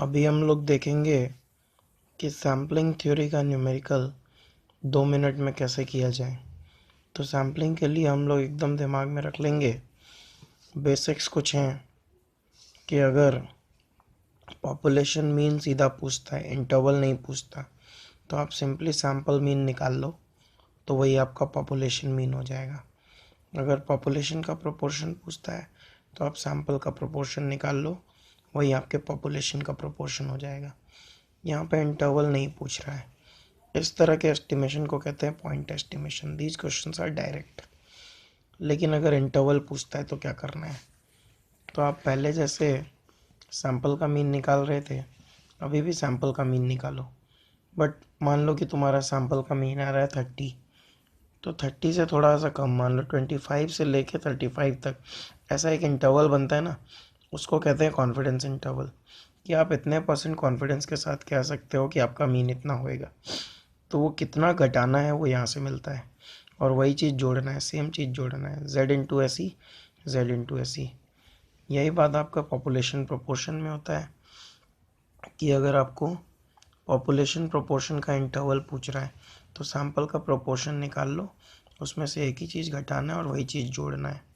अभी हम लोग देखेंगे कि सैम्पलिंग थ्योरी का न्यूमेरिकल 2 मिनट में कैसे किया जाए। तो सैम्पलिंग के लिए हम लोग एकदम दिमाग में रख लेंगे बेसिक्स कुछ हैं कि अगर पॉपुलेशन मीन सीधा पूछता है, इंटरवल नहीं पूछता, तो आप सिंपली सैम्पल मीन निकाल लो, तो वही आपका पॉपुलेशन मीन हो जाएगा। अगर पॉपुलेशन का प्रोपोर्शन पूछता है तो आप सैम्पल का प्रोपोर्शन निकाल लो, वही आपके पॉपुलेशन का प्रोपोर्शन हो जाएगा। यहाँ पे इंटरवल नहीं पूछ रहा है। इस तरह के एस्टिमेशन को कहते हैं point estimation. These questions are direct. लेकिन अगर इंटरवल पूछता है तो क्या करना है? तो आप पहले जैसे सैम्पल का मीन निकाल रहे थे, अभी भी सैम्पल का मीन निकालो। बट मान लो कि तुम्हारा सैम्पल का मीन आ रहा है 30, तो 30 से थोड़ा सा कम, मान लो 25 से लेके 35 तक ऐसा एक इंटरवल बनता है ना, उसको कहते हैं कॉन्फिडेंस इंटरवल। कि आप इतने परसेंट कॉन्फिडेंस के साथ कह सकते हो कि आपका मीन इतना होएगा। तो वो कितना घटाना है वो यहाँ से मिलता है, और वही चीज़ जोड़ना है, सेम चीज़ जोड़ना है, z into S E, Z into S E. यही बात आपका पॉपुलेशन प्रोपोर्शन में होता है कि अगर आपको पॉपुलेशन प्रोपोर्शन का इंटरवल पूछ रहा है तो सैम्पल का प्रोपोर्शन निकाल लो, उसमें से एक ही चीज़ घटाना है और वही चीज़ जोड़ना है।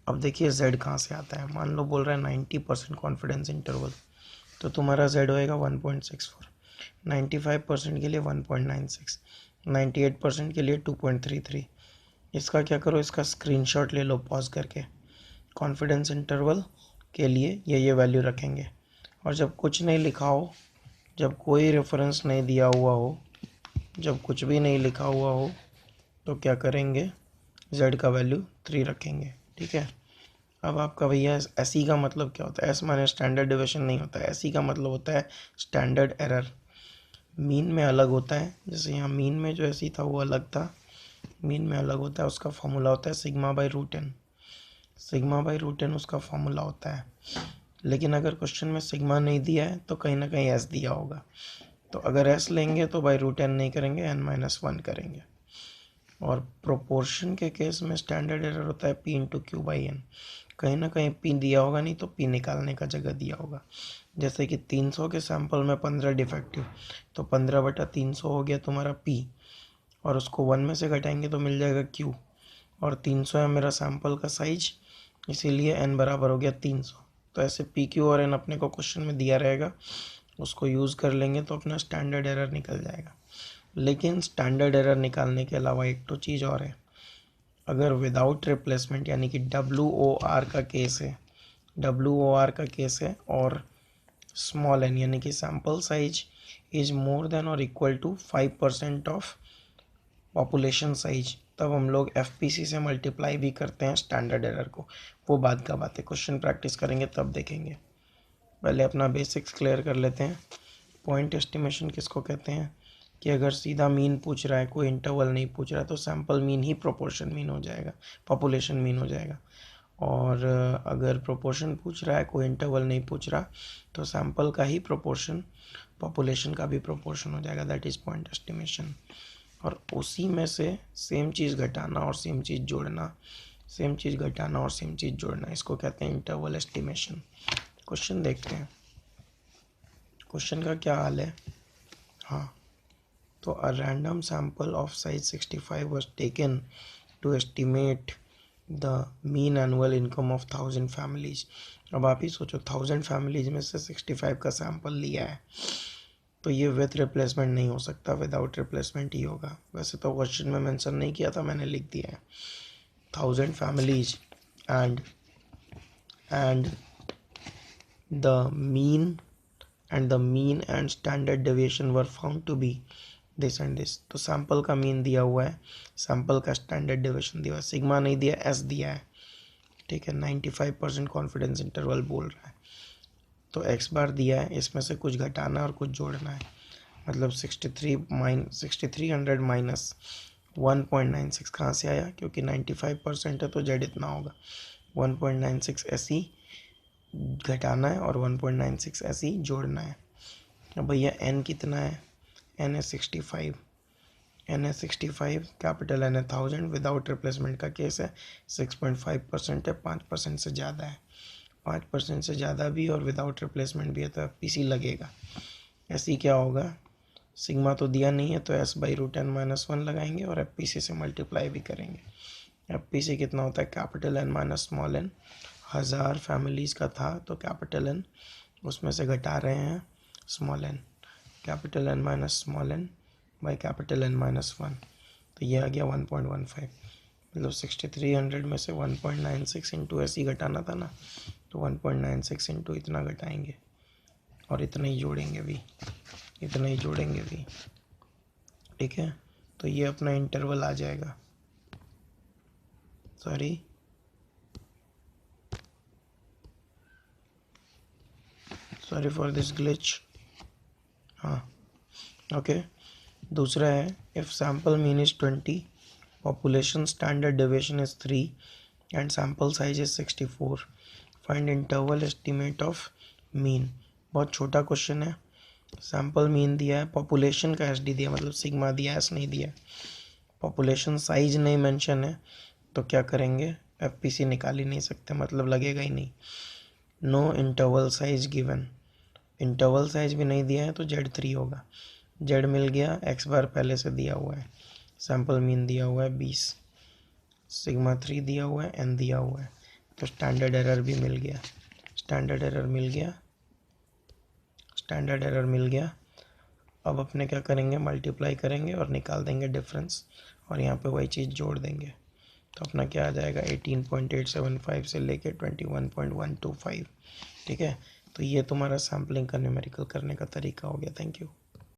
अब देखिए z कहाँ से आता है। मान लो बोल रहा है 90% कॉन्फिडेंस इंटरवल, तो तुम्हारा z होएगा 1.64, 95% के लिए 1.96, 98% के लिए 2.33। इसका क्या करो, इसका स्क्रीनशॉट ले लो पॉज करके। कॉन्फिडेंस इंटरवल के लिए ये वैल्यू रखेंगे, और जब कुछ नहीं लिखा हो, जब कोई रेफरेंस नहीं दिया हुआ हो, जब कुछ भी नहीं लिखा हुआ हो, तो क्या करेंगे, z का वैल्यू 3 रखेंगे। ठीक है। अब आपका भैया एस ई का मतलब क्या होता है? एस माने स्टैंडर्ड डिविएशन नहीं होता है, एस ई का मतलब होता है स्टैंडर्ड एरर। मीन में अलग होता है, जैसे यहाँ मीन में जो एस ई था वो अलग था, मीन में अलग होता है। उसका फॉर्मूला होता है sigma by root n, sigma by root n उसका फॉर्मूला होता है। लेकिन अगर क्वेश्चन में सिग्मा नहीं दिया है तो कहीं ना कहीं एस दिया होगा, तो अगर एस लेंगे तो बाई रूट एन नहीं करेंगे, n-1 करेंगे। और प्रोपोर्शन के केस में स्टैंडर्ड एरर होता है p into q by n. कहीं ना कहीं पी दिया होगा, नहीं तो पी निकालने का जगह दिया होगा। जैसे कि 300 के सैंपल में 15 डिफेक्टिव, तो 15/300 हो गया तुम्हारा पी, और उसको 1 में से घटाएंगे तो मिल जाएगा क्यू। और 300 है मेरा सैंपल का साइज, इसीलिए एन बराबर हो गया 300। तो ऐसे पी क्यू और एन अपने को क्वेश्चन में दिया रहेगा, उसको यूज़ कर लेंगे तो अपना स्टैंडर्ड एरर निकल जाएगा। लेकिन स्टैंडर्ड एरर निकालने के अलावा एक तो चीज़ और है। अगर विदाउट रिप्लेसमेंट यानी कि WOR का केस है, WOR का केस है, और स्मॉल एन यानी कि sample size is more than और equal to 5% of population size, तब हम लोग FPC से मल्टीप्लाई भी करते हैं स्टैंडर्ड एरर को। वो बाद का बात है, क्वेश्चन प्रैक्टिस करेंगे तब देखेंगे। पहले अपना बेसिक्स क्लियर कर लेते हैं। पॉइंट एस्टिमेशन किसको कहते हैं? कि अगर सीधा मीन पूछ रहा है, कोई इंटरवल नहीं पूछ रहा है, तो sample mean he proportion mean हो जाएगा, पॉपुलेशन मीन हो जाएगा। और अगर प्रोपोर्शन पूछ रहा है, कोई इंटरवल नहीं पूछ रहा, तो सैम्पल का ही प्रोपोर्शन पॉपुलेशन का भी प्रोपोर्शन हो जाएगा। That is point estimation. और उसी में से सेम चीज़ घटाना और सेम चीज़ जोड़ना, सेम चीज़ घटाना और सेम चीज़ जोड़ना, इसको कहते हैं इंटरवल एस्टिमेशन। क्वेश्चन देखते हैं, क्वेश्चन का क्या हाल है। हाँ, तो a random sample of size 65 was taken to estimate the mean annual income of 1000 families। अब आप ही सोचो, 1000 फैमिलीज में से 65 का सैंपल लिया है, तो ये विथ रिप्लेसमेंट नहीं हो सकता, विदाउट रिप्लेसमेंट ही होगा। वैसे तो क्वेश्चन में मेंशन नहीं किया था, मैंने लिख दिया है 1000 families and the mean and standard deviation were found to be this and this. तो सैंपल का मीन दिया हुआ है, सैंपल का स्टैंडर्ड डेविएशन दिया हुआ है, सिग्मा नहीं दिया, एस दिया है। ठीक है, 95% कॉन्फिडेंस इंटरवल बोल रहा है, तो एक्स बार दिया है, इसमें से कुछ घटाना और कुछ जोड़ना है। मतलब 6300 माइनस 1.96 कहाँ से आया? क्योंकि 95% है तो जेड इतना होगा, 1.96 ऐसी घटाना है और 1.96 ऐसी जोड़ना है। अब भैया एन कितना है? एन है 65, एन है 65, कैपिटल एन है 1000, विदाउट रिप्लेसमेंट का केस है, 6.5% है, 5% से ज़्यादा है। 5% से ज़्यादा भी और विदाउट रिप्लेसमेंट भी है तो FPC लगेगा। ऐसी क्या होगा, सिग्मा तो दिया नहीं है तो S/√n-1 लगाएंगे और FPC से मल्टीप्लाई भी करेंगे। FPC कितना होता है, capital N minus small n। 1000 families का था तो कैपिटल N उसमें से घटा रहे हैं small n, capital N minus small n by capital N minus 1, तो ये आ गया 1.15। मतलब 6300 में से 1.96 इंटू ऐसे ही घटाना था ना, तो 1.96 इंटू इतना घटाएंगे और इतना ही जोड़ेंगे भी, इतना ही जोड़ेंगे भी, ठीक है। तो ये अपना इंटरवल आ जाएगा, सॉरी फॉर दिस ग्लिच। हाँ ओके। दूसरा है if sample mean is 20, population standard deviation is 3 and sample size is 64, find interval estimate of mean. बहुत छोटा क्वेश्चन है। सैम्पल मीन दिया है, पॉपुलेशन का SD दिया, मतलब सिग्मा दिया, एस नहीं दिया, पॉपुलेशन साइज नहीं मेंशन है, तो क्या करेंगे, FPC निकाल ही नहीं सकते, मतलब लगेगा ही नहीं। No interval size given, interval size भी नहीं दिया है तो Z3 होगा। Z मिल गया, x बार पहले से दिया हुआ है, सैम्पल मीन दिया हुआ है 20, सिग्मा 3 दिया हुआ है, n दिया हुआ है, तो स्टैंडर्ड एरर भी मिल गया, स्टैंडर्ड एरर मिल गया, स्टैंडर्ड एरर मिल गया। अब अपने क्या करेंगे, मल्टीप्लाई करेंगे और निकाल देंगे डिफरेंस और यहाँ पे वही चीज़ जोड़ देंगे, तो अपना क्या आ जाएगा 18.875 से लेके 21.125, ठीक है। तो ये तुम्हारा सैम्पलिंग का न्यूमेरिकल करने का तरीका हो गया। Thank you.